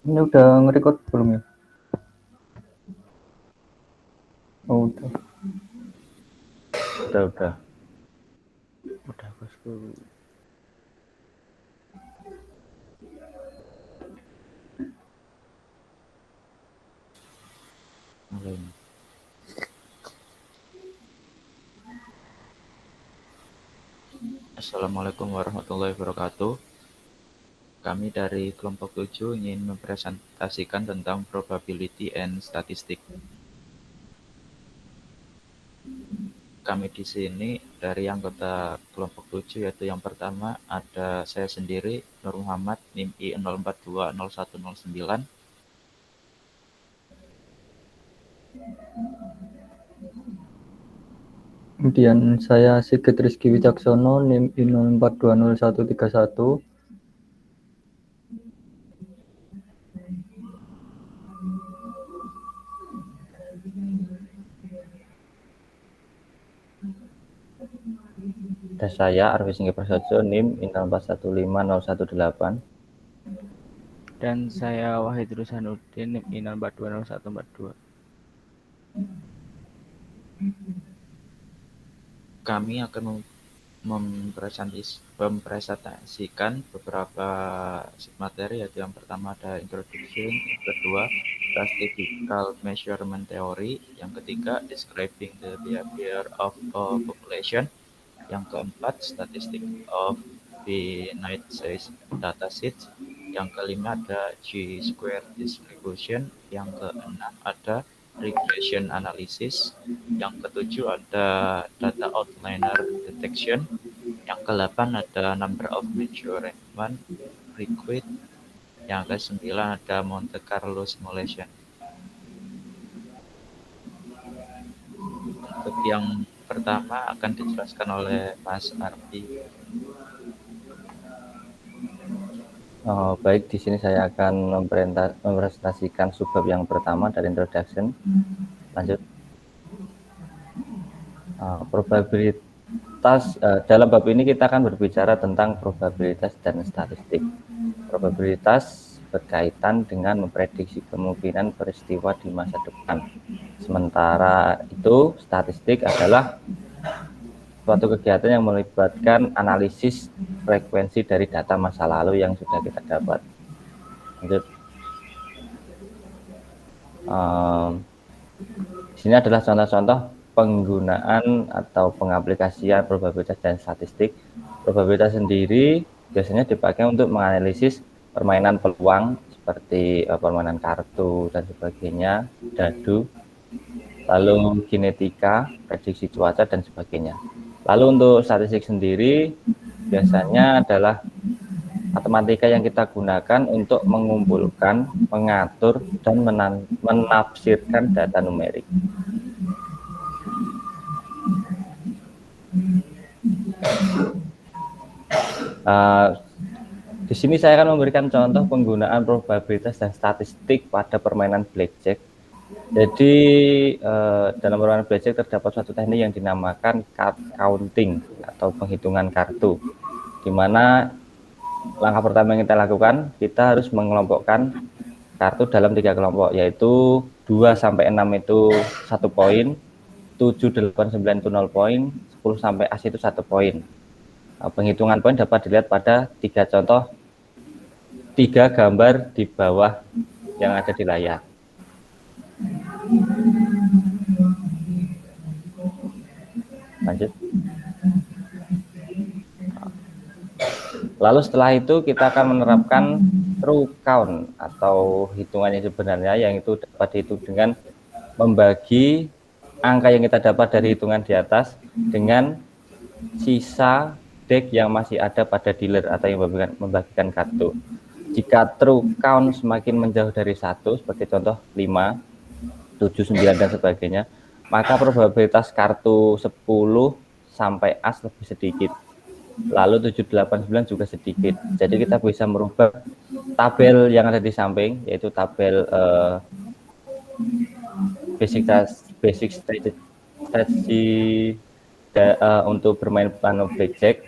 Ini udah nge-record belum ya? Oh, udah. Udah. Udah, bosku. Mulai. Assalamualaikum warahmatullahi wabarakatuh. Kami dari kelompok 7 ingin mempresentasikan tentang probability and statistik. Kami di sini dari anggota kelompok 7, yaitu yang pertama ada saya sendiri, Nur Muhammad, NIM I 04201009. Kemudian saya Sigit Rizky Wicaksono, NIM I04201131. Dan saya Arfi Singgi Prasojo, NIM I04150118. Dan saya Wahid Rusanuddin, NIM I04201142. Kami akan mempresentasikan beberapa materi, yaitu yang pertama ada introduction, yang kedua statistical measurement theory, yang ketiga describing the behavior of a population, yang keempat statistic of finite size dataset, yang kelima ada G-square distribution, yang keenam ada regression analysis, yang ketujuh ada data outliner detection, yang ke-8 ada number of measurement required, yang ke-9 ada Monte Carlo simulation. Untuk yang pertama akan dijelaskan oleh Mas Arfi. Baik, di sini saya akan mempresentasikan subbab yang pertama dari introduction. Lanjut. Probabilitas, dalam bab ini kita akan berbicara tentang probabilitas dan statistik. Probabilitas berkaitan dengan memprediksi kemungkinan peristiwa di masa depan. Sementara itu, statistik adalah suatu kegiatan yang melibatkan analisis frekuensi dari data masa lalu yang sudah kita dapat. Lanjut. Di sini adalah contoh-contoh penggunaan atau pengaplikasian probabilitas dan statistik. Probabilitas sendiri biasanya dipakai untuk menganalisis permainan peluang seperti permainan kartu dan sebagainya, dadu, lalu kinetika, prediksi cuaca dan sebagainya. Lalu untuk statistik sendiri biasanya adalah matematika yang kita gunakan untuk mengumpulkan, mengatur, dan menafsirkan data numerik. Di sini saya akan memberikan contoh penggunaan probabilitas dan statistik pada permainan blackjack. Jadi dalam permainan blackjack terdapat suatu teknik yang dinamakan card counting atau penghitungan kartu, di mana langkah pertama yang kita lakukan, kita harus mengelompokkan kartu dalam 3 kelompok, yaitu 2 sampai 6 itu 1 poin, 7, 8, 9 itu 0 poin, 10 sampai as itu 1 poin. Penghitungan poin dapat dilihat pada 3 contoh, 3 gambar di bawah yang ada di layar. Lanjut. Lalu setelah itu kita akan menerapkan true count atau hitungannya sebenarnya, yang itu dapat dihitung dengan membagi angka yang kita dapat dari hitungan di atas dengan sisa deck yang masih ada pada dealer atau yang membagikan kartu. Jika true count semakin menjauh dari 1, sebagai contoh 5, 7, 9 dan sebagainya, maka probabilitas kartu 10 sampai as lebih sedikit. Lalu 7, 8, 9 juga sedikit. Jadi kita bisa merubah tabel yang ada di samping, yaitu tabel basic strategy untuk bermain plano blackjack.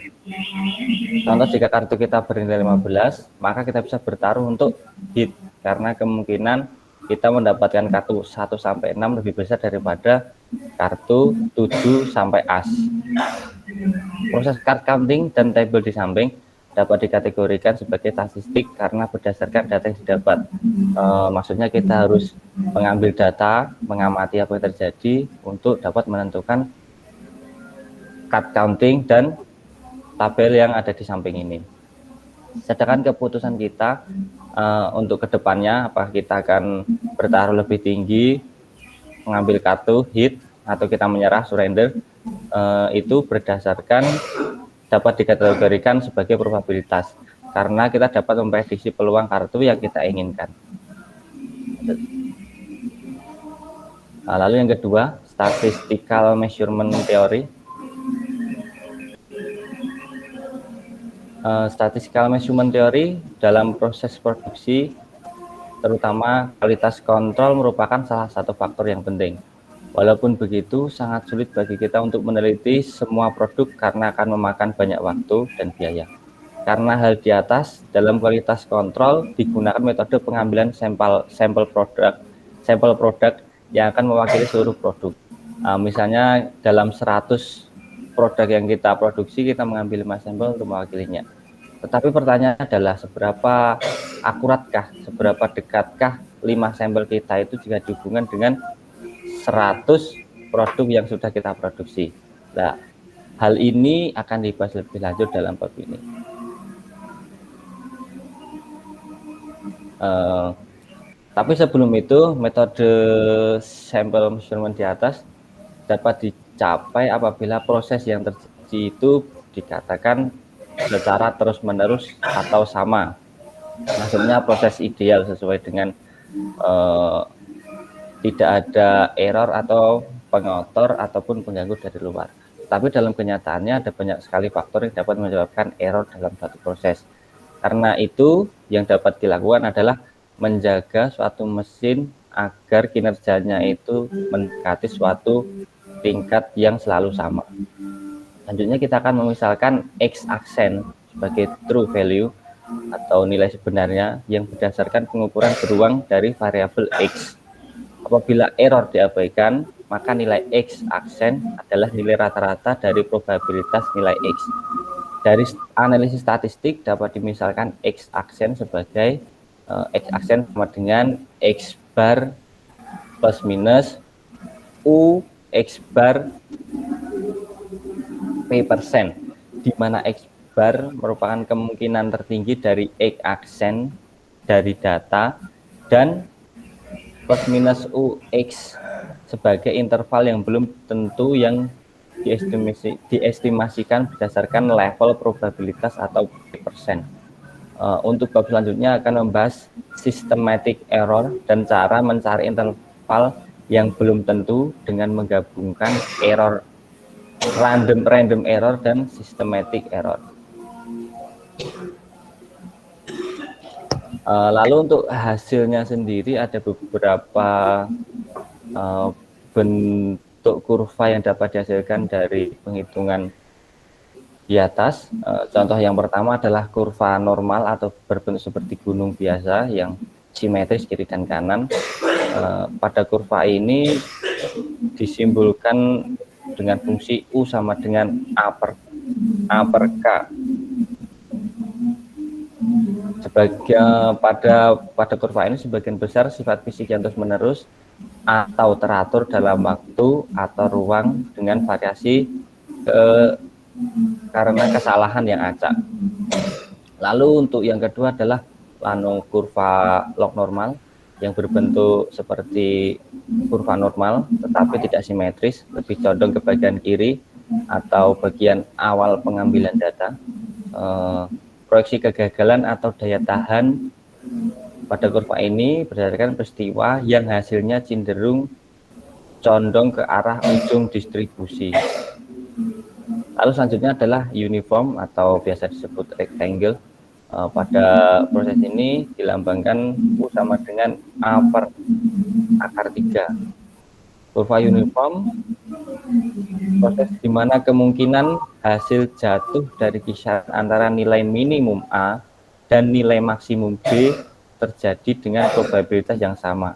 Contoh, jika kartu kita bernilai 15, maka kita bisa bertaruh untuk hit karena kemungkinan kita mendapatkan kartu 1 sampai 6 lebih besar daripada kartu 7 sampai as. Proses card counting dan tabel di samping dapat dikategorikan sebagai statistik karena berdasarkan data yang didapat. Maksudnya kita harus mengambil data, mengamati apa yang terjadi untuk dapat menentukan card counting dan tabel yang ada di samping ini. Sedangkan keputusan kita untuk kedepannya, apakah kita akan bertaruh lebih tinggi, mengambil kartu hit, atau kita menyerah surrender, itu berdasarkan dapat dikategorikan sebagai probabilitas karena kita dapat memprediksi peluang kartu yang kita inginkan. Lalu yang kedua, statistical measurement theory. Statistical measurement theory dalam proses produksi, terutama kualitas kontrol, merupakan salah satu faktor yang penting. Walaupun begitu, sangat sulit bagi kita untuk meneliti semua produk karena akan memakan banyak waktu dan biaya. Karena hal di atas, dalam kualitas kontrol digunakan metode pengambilan sampel produk yang akan mewakili seluruh produk. Misalnya dalam 100 produk yang kita produksi, kita mengambil 5 sampel untuk mewakilinya. Tetapi pertanyaan adalah seberapa akuratkah, seberapa dekatkah 5 sampel kita itu jika dihubungkan dengan 100 produk yang sudah kita produksi. Nah, hal ini akan dibahas lebih lanjut dalam bab ini. Tapi sebelum itu, metode sampel measurement di atas dapat dicapai apabila proses yang terjadi itu dikatakan secara terus-menerus atau sama. Maksudnya proses ideal sesuai dengan tidak ada error atau pengotor ataupun pengganggu dari luar. Tapi dalam kenyataannya ada banyak sekali faktor yang dapat menyebabkan error dalam satu proses. Karena itu yang dapat dilakukan adalah menjaga suatu mesin agar kinerjanya itu mendekati suatu tingkat yang selalu sama. Selanjutnya kita akan memisalkan X aksen sebagai true value atau nilai sebenarnya yang berdasarkan pengukuran beruang dari variabel X. Apabila error diabaikan, maka nilai X aksen adalah nilai rata-rata dari probabilitas nilai X. Dari analisis statistik dapat dimisalkan X aksen sebagai X aksen sama dengan X bar plus minus U X bar P%, di mana X bar merupakan kemungkinan tertinggi dari X aksen dari data dan plus minus UX sebagai interval yang belum tentu yang diestimasikan berdasarkan level probabilitas atau persen. Untuk bab selanjutnya akan membahas systematic error dan cara mencari interval yang belum tentu dengan menggabungkan error random error dan systematic error. Lalu untuk hasilnya sendiri ada beberapa bentuk kurva yang dapat dihasilkan dari penghitungan di atas. Contoh yang pertama adalah kurva normal atau berbentuk seperti gunung biasa yang simetris kiri dan kanan. Pada kurva ini disimbolkan dengan fungsi U sama dengan A per K. Pada kurva ini sebagian besar sifat fisik yang terus menerus atau teratur dalam waktu atau ruang dengan variasi karena kesalahan yang acak. Lalu untuk yang kedua adalah kurva log normal yang berbentuk seperti kurva normal tetapi tidak simetris, lebih condong ke bagian kiri atau bagian awal pengambilan data. Proyeksi kegagalan atau daya tahan pada kurva ini berdasarkan peristiwa yang hasilnya cenderung condong ke arah ujung distribusi. Lalu selanjutnya adalah uniform atau biasa disebut rectangle. Pada proses ini dilambangkan U sama dengan A per akar 3. Kurva uniform proses di mana kemungkinan hasil jatuh dari kisaran antara nilai minimum A dan nilai maksimum B terjadi dengan probabilitas yang sama.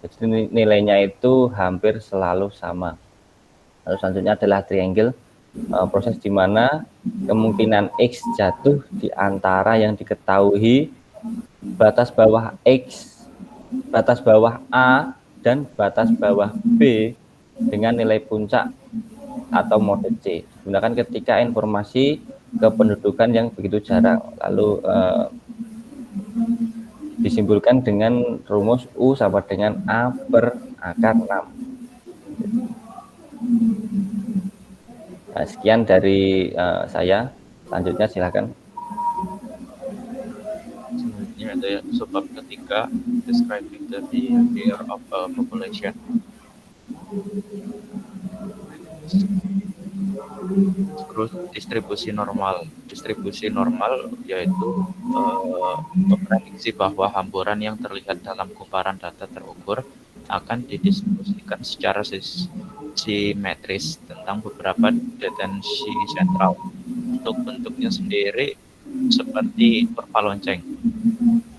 Jadi nilainya itu hampir selalu sama. Lalu selanjutnya adalah triangle, proses di mana kemungkinan X jatuh di antara yang diketahui batas bawah X, batas bawah A, dan batas bawah B dengan nilai puncak atau mode C. Gunakan ketika informasi kependudukan yang begitu jarang. Lalu disimpulkan dengan rumus U sama dengan A per akar 6. Nah, sekian dari saya. Selanjutnya silakan. Selanjutnya ada subbab ketiga, describing the behavior of a population. Distribusi normal yaitu memprediksi bahwa hamburan yang terlihat dalam kumparan data terukur akan didistribusikan secara simetris tentang beberapa detensi sentral. Untuk bentuknya sendiri seperti kurva lonceng.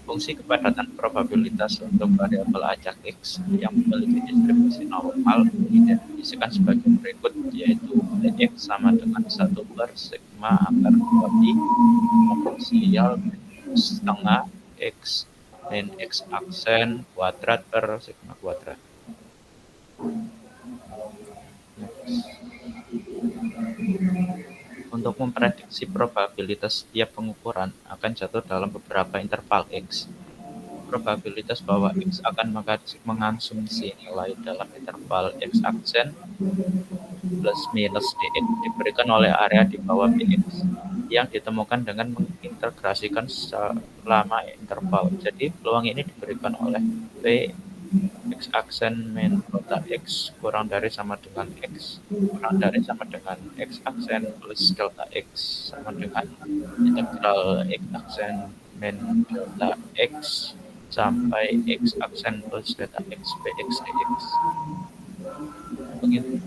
Fungsi kepadatan probabilitas untuk variabel acak X yang memiliki distribusi normal didefinisikan sebagai berikut, yaitu X sama dengan 1 per sigma akar 2pi potensial setengah X min X aksen kuadrat per sigma kuadrat. Untuk memprediksi probabilitas setiap pengukuran akan jatuh dalam beberapa interval X. Probabilitas bahwa X akan mengonsumsi nilai dalam interval X aksen plus minus dx diberikan oleh area di bawah Px yang ditemukan dengan mengintegrasikan selama interval. Jadi peluang ini diberikan oleh P X aksen min delta X kurang dari sama dengan X kurang dari sama dengan X aksen plus delta X sama dengan integral X aksen min delta X sampai X aksen plus delta X Px dx.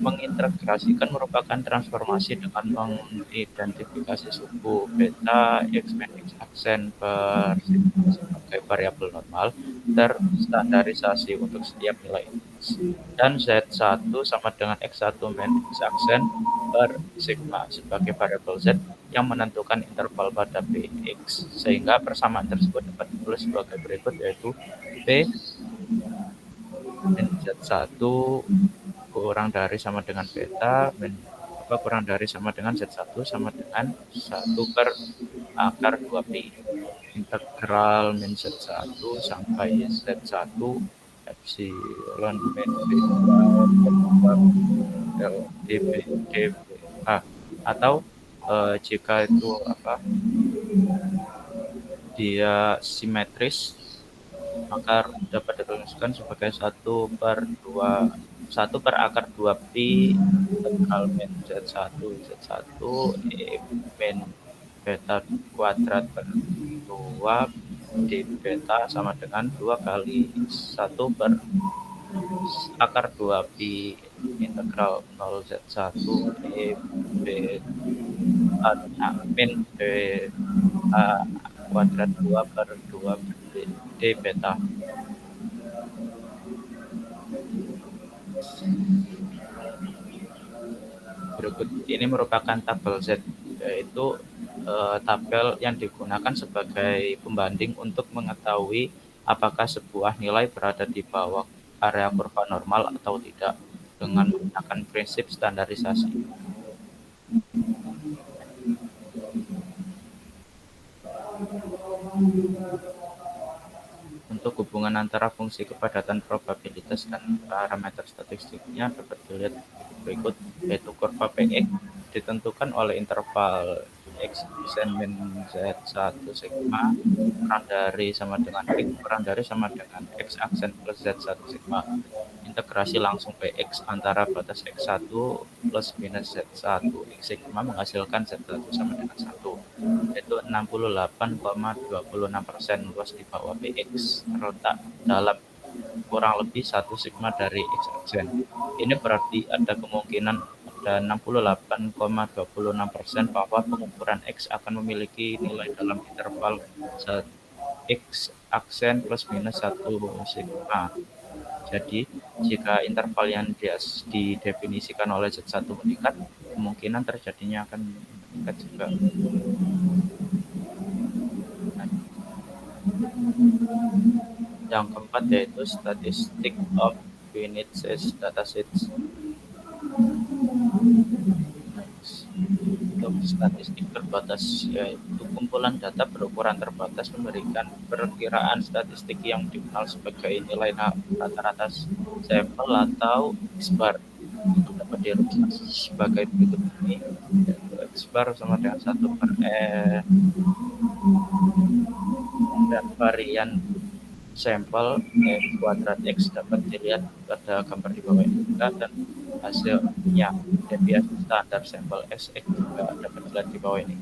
Mengintegrasikan merupakan transformasi dengan mengidentifikasi suku beta X min X aksen per sigma sebagai variabel normal terstandarisasi untuk setiap nilai X, dan Z1 sama dengan X1 min X aksen per sigma sebagai variabel Z yang menentukan interval pada Px, sehingga persamaan tersebut dapat ditulis sebagai berikut, yaitu P min Z1 kurang dari sama dengan beta kurang dari sama dengan Z1 sama dengan 1 per akar 2pi integral min Z1 sampai Z1 epsilon min beta dBA, atau jika itu dia simetris, maka dapat dituliskan sebagai 1 per akar 2pi integral min Z1 E min beta kuadrat per 2 di beta sama dengan 2 kali 1 per akar 2pi integral 0 Z1 E beta min beta kuadrat 2 per 2 d beta. Berikut ini merupakan tabel Z, yaitu tabel yang digunakan sebagai pembanding untuk mengetahui apakah sebuah nilai berada di bawah area kurva normal atau tidak dengan menggunakan prinsip standarisasi. Untuk hubungan antara fungsi kepadatan probabilitas dan parameter statistiknya dapat dilihat berikut, yaitu kurva Px ditentukan oleh interval X aksen min Z1 sigma kurang dari sama dengan X kurang dari sama dengan X aksen plus Z1 sigma. Integrasi langsung Px antara batas X1 plus minus Z1 X sigma menghasilkan Z1 sama dengan 1, yaitu 68,26% luas di bawah Px terletak dalam kurang lebih 1 sigma dari X aksen. Ini berarti ada kemungkinan ada 68,26% bahwa pengukuran X akan memiliki nilai dalam interval X aksen plus minus 1 sigma. Jadi, jika interval yang didefinisikan oleh Z1 meningkat, kemungkinan terjadinya akan meningkat juga. Nah, yang keempat yaitu statistic of finite size datasets. Untuk statistik terbatas, yaitu kumpulan data berukuran terbatas memberikan perkiraan statistik yang dikenal sebagai nilai rata-rata sampel atau X-bar. Dapat dirumuskan sebagai berikut ini, yaitu X-bar sama dengan 1/n dan varian sampel kuadrat X dapat dilihat pada gambar di bawah ini, dan hasilnya deviasi standar sampel SX juga dapat dilihat di bawah ini.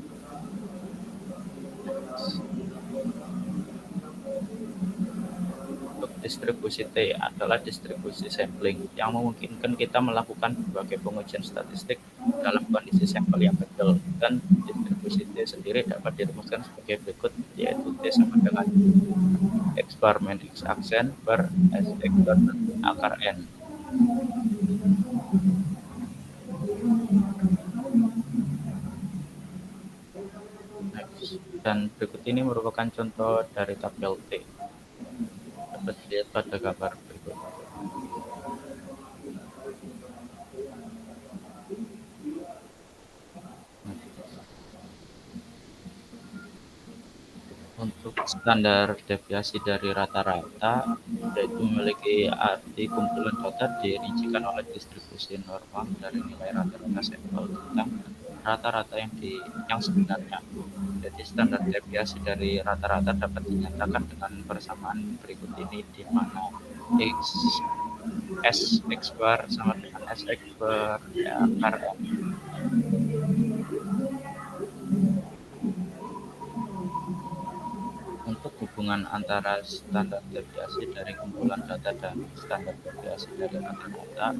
Untuk distribusi T adalah distribusi sampling yang memungkinkan kita melakukan berbagai pengujian statistik dalam kondisi sampel yang kecil, dan distribusi T sendiri dapat dirumuskan sebagai berikut, yaitu T sama dengan X bar min X aksen per SX bar akar N. Dan berikut ini merupakan contoh dari tabel T. Dapat dilihat pada gambar berikut. Untuk standar deviasi dari rata-rata, yaitu memiliki arti kumpulan data dirincikan oleh distribusi normal dari nilai rata-rata sampel tentang rata-rata yang sebenarnya. Jadi standar deviasi dari rata-rata dapat dinyatakan dengan persamaan berikut ini, di mana X bar sama dengan SX bar akar N. Untuk hubungan antara standar deviasi dari kumpulan data dan standar deviasi dari rata-rata,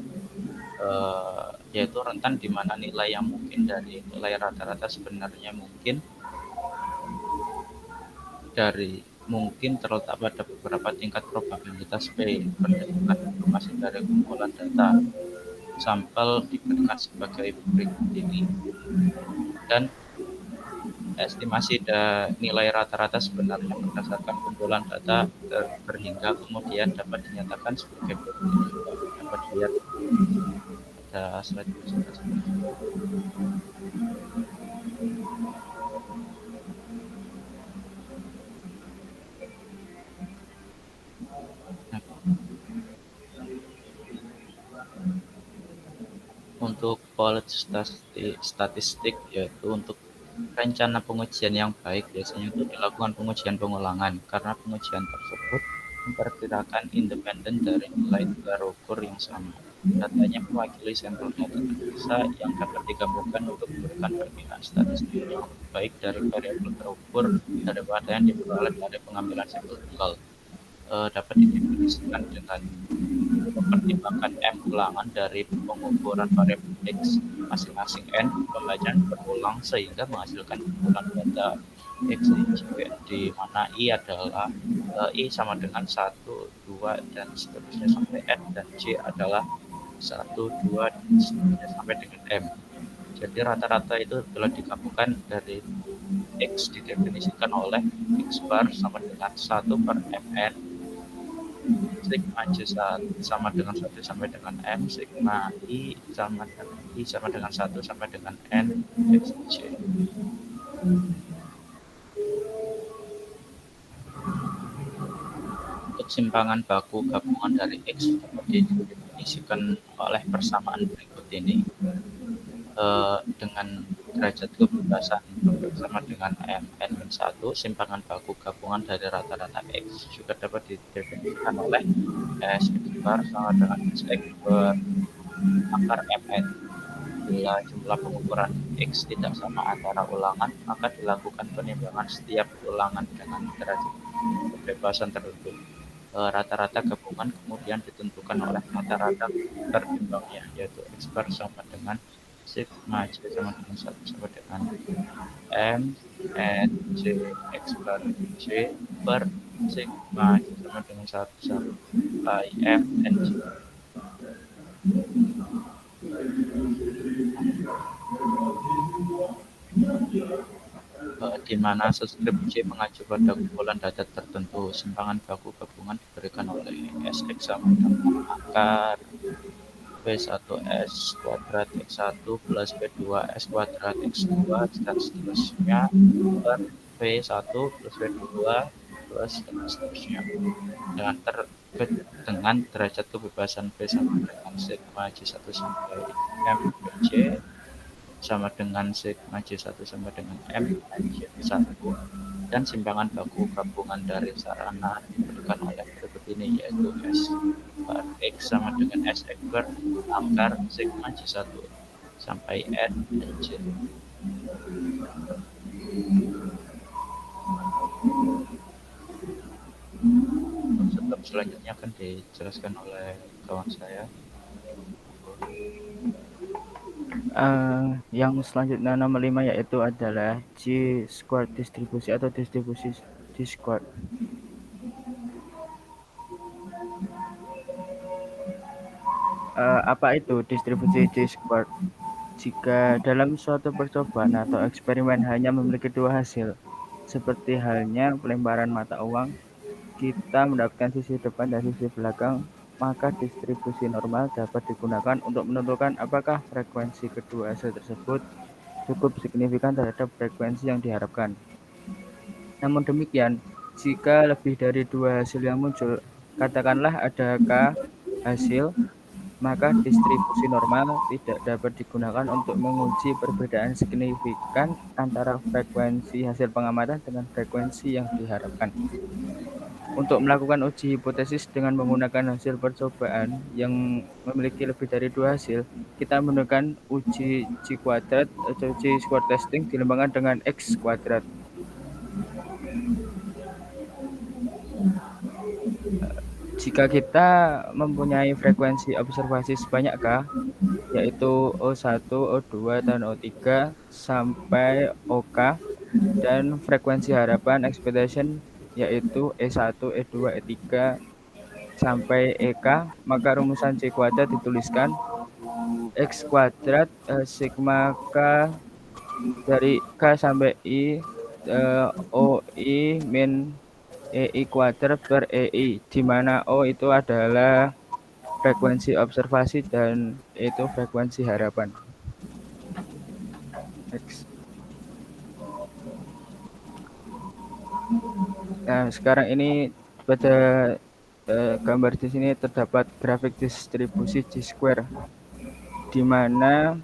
yaitu rentan di mana nilai yang mungkin dari nilai rata-rata sebenarnya mungkin terletak pada beberapa tingkat probabilitas P berdasarkan informasi dari kumpulan data. Sampel diberikan sebagai berikut ini, dan estimasi nilai rata-rata sebenarnya berdasarkan kumpulan data terhingga kemudian dapat dinyatakan sebagai berikut ini. Dapat dilihat pada slide presentasi. Untuk quality statistik, yaitu untuk rencana pengujian yang baik, biasanya itu dilakukan pengujian pengulangan, karena pengujian tersebut memperkirakan independen dari nilai terukur yang sama. Datanya mewakili sampel data tersisa yang dapat digabungkan untuk memberikan perkiraan statistik yang lebih baik dari variabel terukur daripada yang diperoleh dari pengambilan sampel tunggal. Dapat didefinisikan dengan mempertimbangkan M ulangan dari pengukuran variabel X masing-masing N pembacaan berulang sehingga menghasilkan kumpulan data X di mana I adalah I sama dengan 1, 2, dan seterusnya sampai N, dan J adalah 1, 2, dan seterusnya sampai dengan M. Jadi rata-rata itu telah digabungkan dari X didefinisikan oleh X bar sama dengan 1/Mn, sigma J sama dengan 1 sampai dengan M, sigma I sama dengan 1 sampai dengan N XJ. Untuk simpangan baku gabungan dari X dapat didefinisikan oleh persamaan berikut ini, dengan derajat kebebasan sama dengan Mn-1. Simpangan baku gabungan dari rata-rata X juga dapat didefinisikan oleh Sx bar sama dengan Sx bar akar Mn. Bila jumlah pengukuran X tidak sama antara ulangan, maka dilakukan penimbangan setiap ulangan dengan derajat kebebasan tertentu. Rata-rata gabungan kemudian ditentukan oleh rata-rata tertimbangnya, yaitu X bar sama dengan sigma J sama dengan 1 sama dengan M N J X bar J per sigma sama dengan 1 sampai F N G. Di mana subskrip C mengacu pada kumpulan data tertentu. Simpangan baku gabungan diberikan oleh Sx sama dengan akar V1 S kuadrat X1 plus V2 S kuadrat X2 dan seterusnya per V1 plus V2 plus dan seterusnya. Dengan derajat kebebasan V sama dengan sigma J1 sampai M J sama dengan sigma J1 sama dengan M J1, dan simpangan baku gabungan dari sarana diberikan oleh berikut ini, yaitu S bar X sama dengan Sx bar akar sigma J1 sampai N J. Sebelum selanjutnya akan dijelaskan oleh kawan saya. Yang selanjutnya nomor 5 yaitu adalah Chi-squared distribusi atau distribusi Chi-squared. Apa itu distribusi Chi-squared? Jika dalam suatu percobaan atau eksperimen hanya memiliki dua hasil, seperti halnya pelemparan mata uang, kita mendapatkan sisi depan dan sisi belakang, maka distribusi normal dapat digunakan untuk menentukan apakah frekuensi kedua hasil tersebut cukup signifikan terhadap frekuensi yang diharapkan. Namun demikian, jika lebih dari dua hasil yang muncul, katakanlah ada K hasil, maka distribusi normal tidak dapat digunakan untuk menguji perbedaan signifikan antara frekuensi hasil pengamatan dengan frekuensi yang diharapkan. Untuk melakukan uji hipotesis dengan menggunakan hasil percobaan yang memiliki lebih dari dua hasil, kita menggunakan uji Chi-kuadrat atau Chi-square testing dilembangkan dengan X-kuadrat. Jika kita mempunyai frekuensi observasi sebanyak K, yaitu O1, O2, dan O3 sampai OK, dan frekuensi harapan expectation yaitu E1, E2, E3 sampai EK, maka rumusan C kuadrat dituliskan X kuadrat sigma K dari K sampai I OI min EI kuadrat per EI, di mana O itu adalah frekuensi observasi dan E itu frekuensi harapan. Next. Nah, sekarang ini pada gambar di sini terdapat grafik distribusi Chi-square, di mana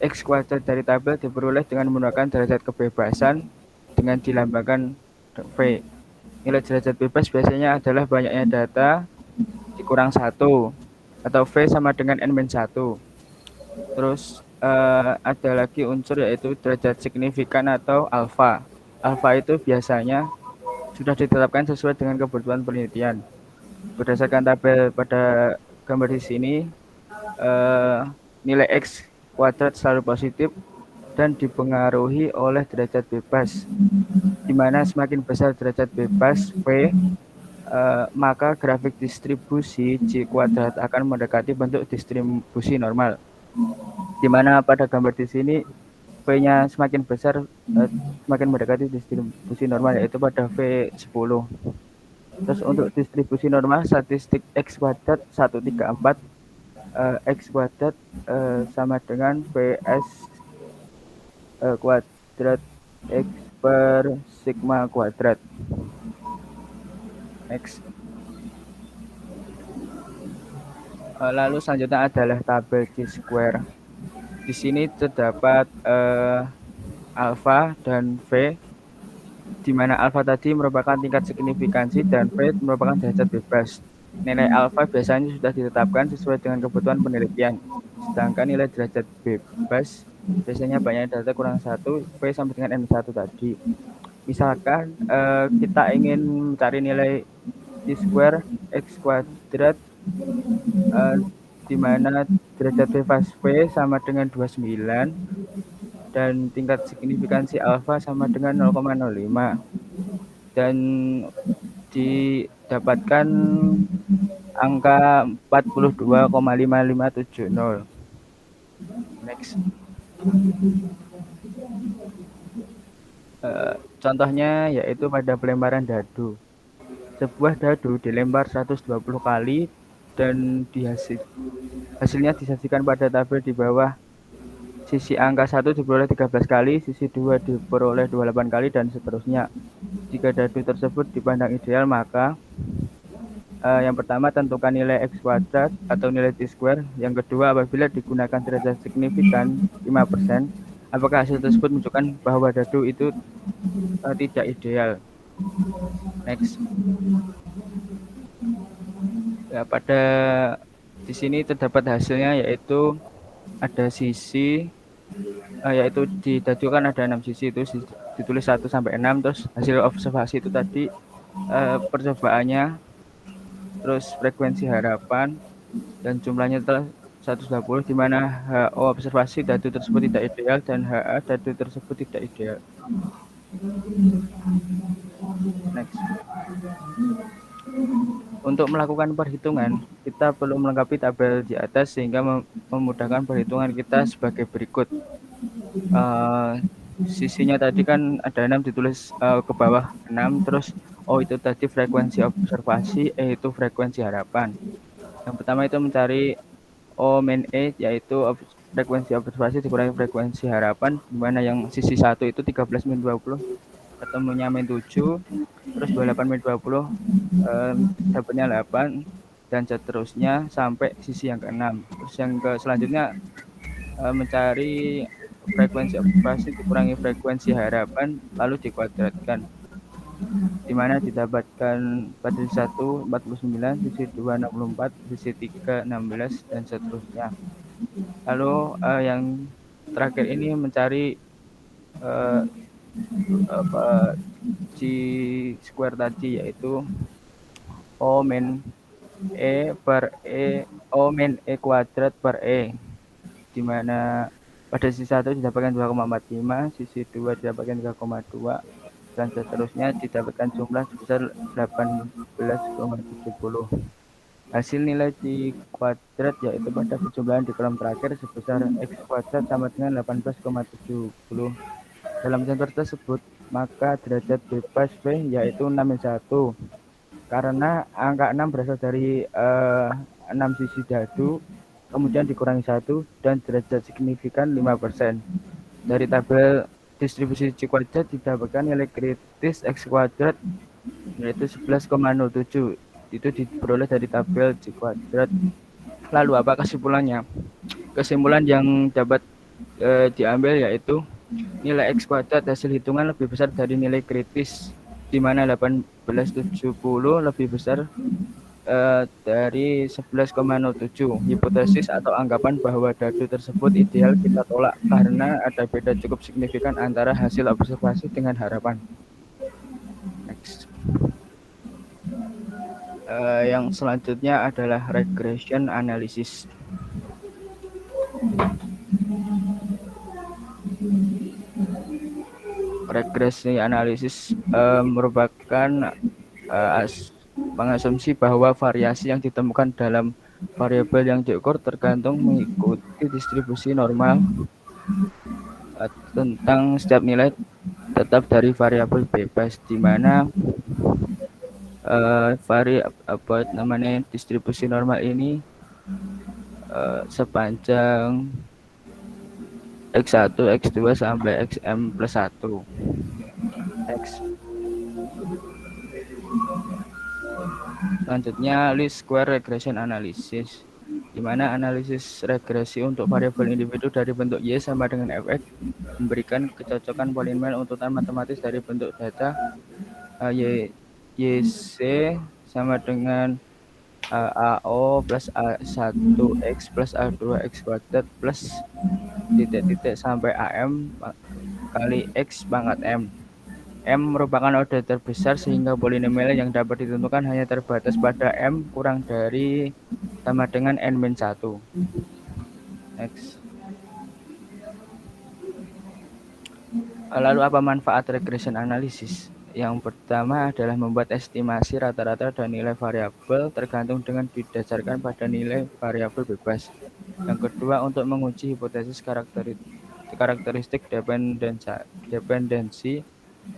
X kuadrat dari tabel diperoleh dengan menggunakan derajat kebebasan dengan dilambangkan V. Nilai derajat bebas biasanya adalah banyaknya data dikurang 1, atau V sama dengan N-1. Terus ada lagi unsur yaitu derajat signifikan atau alfa. Alfa itu biasanya sudah ditetapkan sesuai dengan kebutuhan penelitian. Berdasarkan tabel pada gambar di sini, nilai X kuadrat selalu positif dan dipengaruhi oleh derajat bebas, di mana semakin besar derajat bebas V, maka grafik distribusi Chi kuadrat akan mendekati bentuk distribusi normal, di mana pada gambar di sini V-nya semakin besar semakin mendekati distribusi normal, yaitu pada V10. Terus untuk distribusi normal statistik X kuadrat 134, X kuadrat sama dengan VS kuadrat X per sigma kuadrat. Next. Lalu selanjutnya adalah tabel Chi-square. Di sini terdapat alfa dan V, di mana alfa tadi merupakan tingkat signifikansi dan V merupakan derajat bebas. Nilai alfa biasanya sudah ditetapkan sesuai dengan kebutuhan penelitian, sedangkan nilai derajat bebas biasanya banyak data kurang 1, V sama dengan N1 tadi. Misalkan kita ingin mencari nilai Chi-square X kuadrat, di mana derajat bebas V sama dengan 29 dan tingkat signifikansi alfa sama dengan 0,05. Dan didapatkan angka 42,5570. Next. Contohnya yaitu pada pelemparan dadu. Sebuah dadu dilempar 120 kali dan hasilnya disajikan pada tabel di bawah. Sisi angka 1 diperoleh 13 kali, sisi 2 diperoleh 28 kali, dan seterusnya. Jika dadu tersebut dipandang ideal, maka yang pertama, tentukan nilai X kuadrat atau nilai T square. Yang kedua, apabila digunakan derajat signifikan 5%, apakah hasil tersebut menunjukkan bahwa dadu itu tidak ideal. Next. Ya, di sini terdapat hasilnya, yaitu ada sisi yaitu di dadu kan ada 6 sisi, itu ditulis 1 sampai 6, terus hasil observasi itu tadi percobaannya, terus frekuensi harapan, dan jumlahnya telah 120, di mana HO observasi dadu tersebut tidak ideal dan HA dadu tersebut tidak ideal. Next. Untuk melakukan perhitungan, kita perlu melengkapi tabel di atas sehingga memudahkan perhitungan kita sebagai berikut. Sisinya tadi kan ada 6, ditulis ke bawah 6, terus O itu tadi frekuensi observasi, E itu frekuensi harapan. Yang pertama itu mencari O min E, yaitu frekuensi observasi dikurangi frekuensi harapan, di mana yang sisi 1 itu 13 min 20, ketemunya min 7, terus 28 min 20 dapatnya 8, dan seterusnya sampai sisi yang ke-6. Terus yang selanjutnya mencari frekuensi observasi dikurangi frekuensi harapan, lalu dikuadratkan, di mana didapatkan pada sisi 1 49, sisi 2 64, sisi 3 16, dan seterusnya. Lalu yang terakhir ini mencari G square tadi, yaitu O min E per E, O min E kuadrat per E, di mana pada sisi 1 didapatkan 2,45, sisi 2 didapatkan 3,2, dan seterusnya didapatkan jumlah sebesar 18,70. Hasil nilai G kuadrat yaitu pada perjumlahan di kolom terakhir sebesar X kuadrat sama dengan 18,70. Dalam contoh tersebut, maka derajat bebas V yaitu 6-1. Karena angka 6 berasal dari 6 sisi dadu, kemudian dikurangi 1, dan derajat signifikan 5%. Dari tabel distribusi G kuadrat didapatkan nilai kritis X kuadrat yaitu 11,07. Itu diperoleh dari tabel G kuadrat. Lalu apa kesimpulannya? Kesimpulan yang dapat diambil yaitu nilai X kuadrat hasil hitungan lebih besar dari nilai kritis, di mana 1870 lebih besar dari 11,07. Hipotesis atau anggapan bahwa dadu tersebut ideal kita tolak karena ada beda cukup signifikan antara hasil observasi dengan harapan. Next. Yang selanjutnya adalah regression analysis. Regresi analisis merupakan mengasumsi bahwa variasi yang ditemukan dalam variabel yang diukur tergantung mengikuti distribusi normal tentang setiap nilai tetap dari variabel bebas, di mana distribusi normal ini sepanjang X1, X2 sampai XM plus 1. X. Selanjutnya, least square regression analysis, di mana analisis regresi untuk variabel individu dari bentuk Y sama dengan Fx memberikan kecocokan polinomial untutan matematis dari bentuk data YC sama dengan AO plus A1X plus A2X kuadrat plus titik-titik sampai AM kali X pangkat M. M merupakan order terbesar sehingga polinomial yang dapat ditentukan hanya terbatas pada M kurang dari sama dengan N-1. Next. Lalu apa manfaat regression analysis? Yang pertama adalah membuat estimasi rata-rata dan nilai variabel tergantung dengan didasarkan pada nilai variabel bebas. Yang kedua, untuk menguji hipotesis karakteristik dependensi,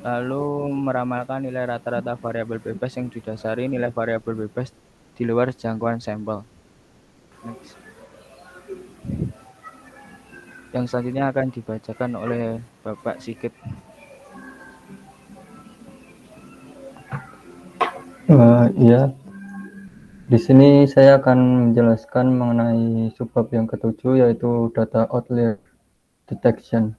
lalu meramalkan nilai rata-rata variabel bebas yang didasari nilai variabel bebas di luar jangkauan sampel. Next. Yang selanjutnya akan dibacakan oleh Bapak Sigit. Iya. Di sini saya akan menjelaskan mengenai subbab yang ketujuh, yaitu data outlier detection.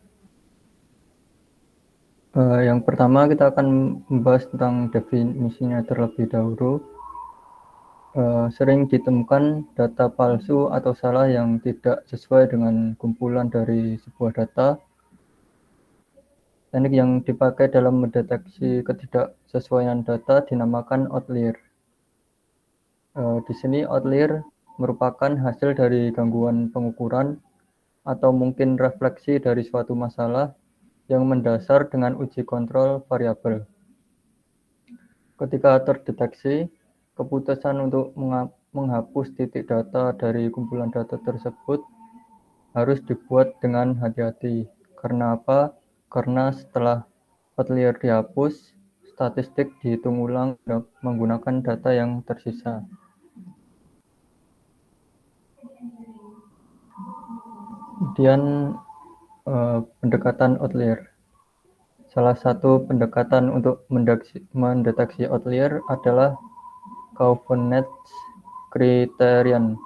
Yang pertama kita akan membahas tentang definisinya terlebih dahulu. Sering ditemukan data palsu atau salah yang tidak sesuai dengan kumpulan dari sebuah data. Teknik yang dipakai dalam mendeteksi ketidaksesuaian data dinamakan outlier. Di sini outlier merupakan hasil dari gangguan pengukuran atau mungkin refleksi dari suatu masalah yang mendasar dengan uji kontrol variabel. Ketika terdeteksi, keputusan untuk menghapus titik data dari kumpulan data tersebut harus dibuat dengan hati-hati. Karena apa? Karena setelah outlier dihapus, statistik dihitung ulang menggunakan data yang tersisa. Kemudian pendekatan outlier. Salah satu pendekatan untuk mendeteksi outlier adalah Covenant criterion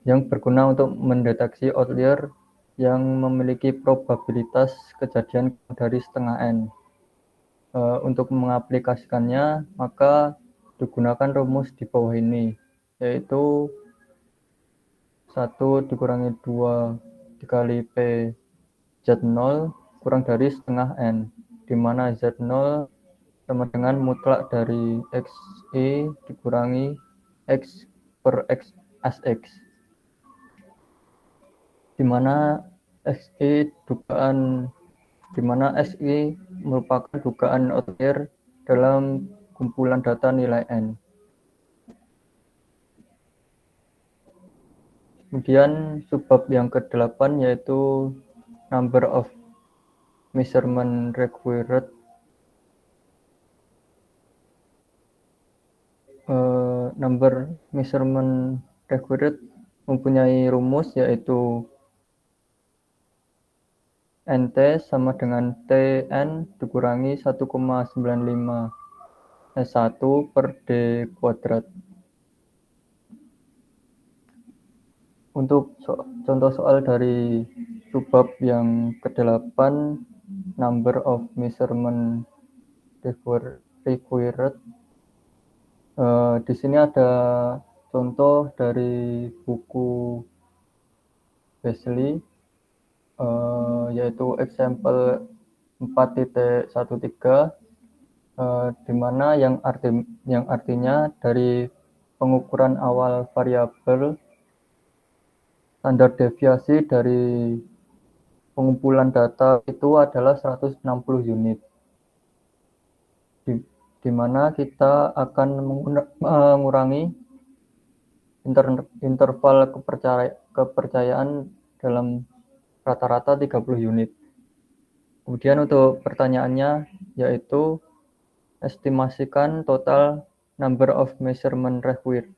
yang berguna untuk mendeteksi outlier yang memiliki probabilitas kejadian dari setengah n. Untuk mengaplikasikannya, maka digunakan rumus di bawah ini, yaitu 1 dikurangi 2 dikali P Z0 kurang dari setengah n, di mana Z0 sama dengan mutlak dari XE dikurangi X per Sx, di mana XE merupakan dugaan outlier dalam kumpulan data nilai n. Kemudian subbab yang ke-8 yaitu number of measurement required. Number measurement required mempunyai rumus yaitu NT sama dengan TN dikurangi 1,95 S1 per D kuadrat. Untuk contoh soal dari subbab yang ke-8, number of measurement required. Di sini ada contoh dari buku Beasley, yaitu example 4.13, di mana yang artinya dari pengukuran awal variabel standar deviasi dari pengumpulan data itu adalah 160 unit, di mana kita akan mengurangi interval kepercayaan dalam rata-rata 30 unit. Kemudian untuk pertanyaannya yaitu estimasikan total number of measurement required.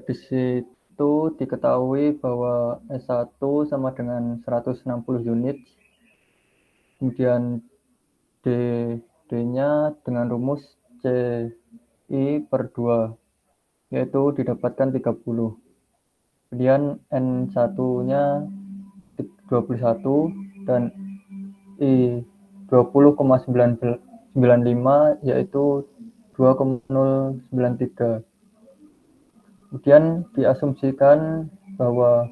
Di situ diketahui bahwa S1 sama dengan 160 unit. Kemudian D-nya dengan rumus CI per 2, yaitu didapatkan 30. Kemudian N1-nya 21 dan I 20,95 yaitu 2,093. Kemudian diasumsikan bahwa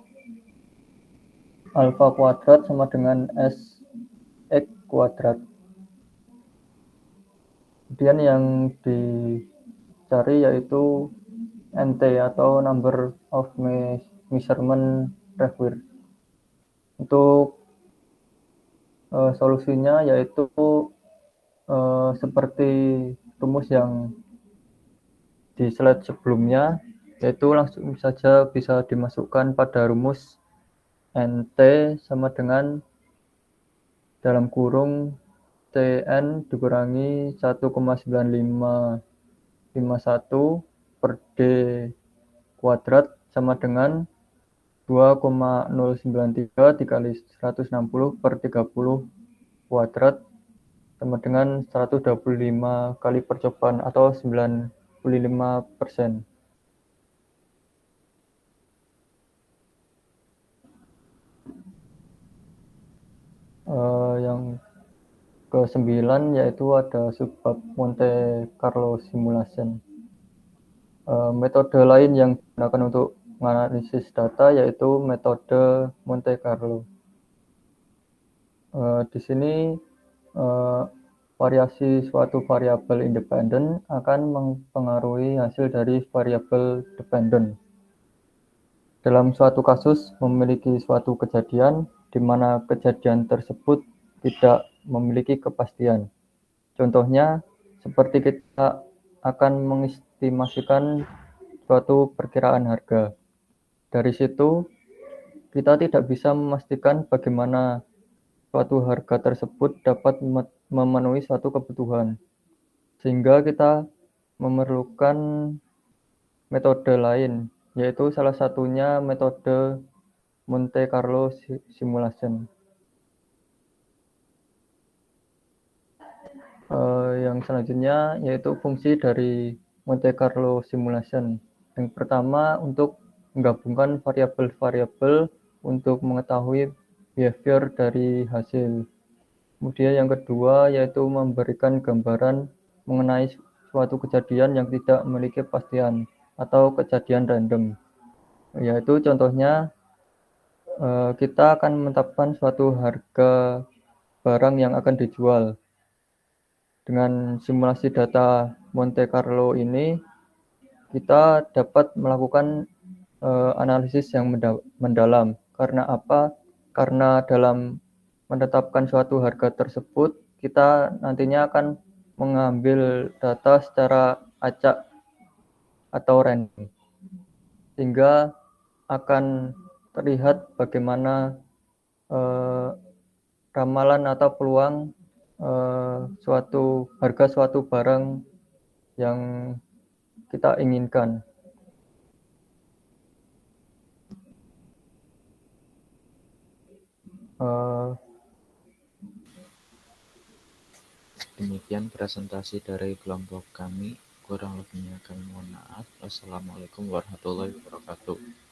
alfa kuadrat sama dengan Sx kuadrat. Kemudian yang dicari yaitu NT atau number of measurement required. Untuk Solusinya yaitu seperti rumus yang di slide sebelumnya, yaitu langsung saja bisa dimasukkan pada rumus NT sama dengan dalam kurung TN dikurangi 1,9551 per D kuadrat sama dengan 2,093 dikali 160 per 30 kuadrat sama dengan 125 kali percobaan atau 95%. Yang ke-9 yaitu ada subbab Monte Carlo Simulation. Metode lain yang digunakan untuk menganalisis data yaitu metode Monte Carlo. Di sini variasi suatu variabel independen akan mempengaruhi hasil dari variabel dependen. Dalam suatu kasus memiliki suatu kejadian di mana kejadian tersebut tidak memiliki kepastian. Contohnya, seperti kita akan mengestimasikan suatu perkiraan harga. Dari situ, kita tidak bisa memastikan bagaimana suatu harga tersebut dapat memenuhi suatu kebutuhan. Sehingga kita memerlukan metode lain, yaitu salah satunya metode Monte Carlo Simulation. Yang selanjutnya yaitu fungsi dari Monte Carlo Simulation. Yang pertama untuk menggabungkan variabel-variabel untuk mengetahui behavior dari hasil. Kemudian yang kedua yaitu memberikan gambaran mengenai suatu kejadian yang tidak memiliki kepastian atau kejadian random. Yaitu contohnya kita akan menetapkan suatu harga barang yang akan dijual. Dengan simulasi data Monte Carlo ini, kita dapat melakukan analisis yang mendalam. Karena apa? Karena dalam menetapkan suatu harga tersebut, kita nantinya akan mengambil data secara acak atau random. Sehingga akan terlihat bagaimana ramalan atau peluang harga suatu barang yang kita inginkan. Demikian presentasi dari kelompok kami. Kurang lebihnya kami mohon maaf. Wassalamualaikum warahmatullahi wabarakatuh.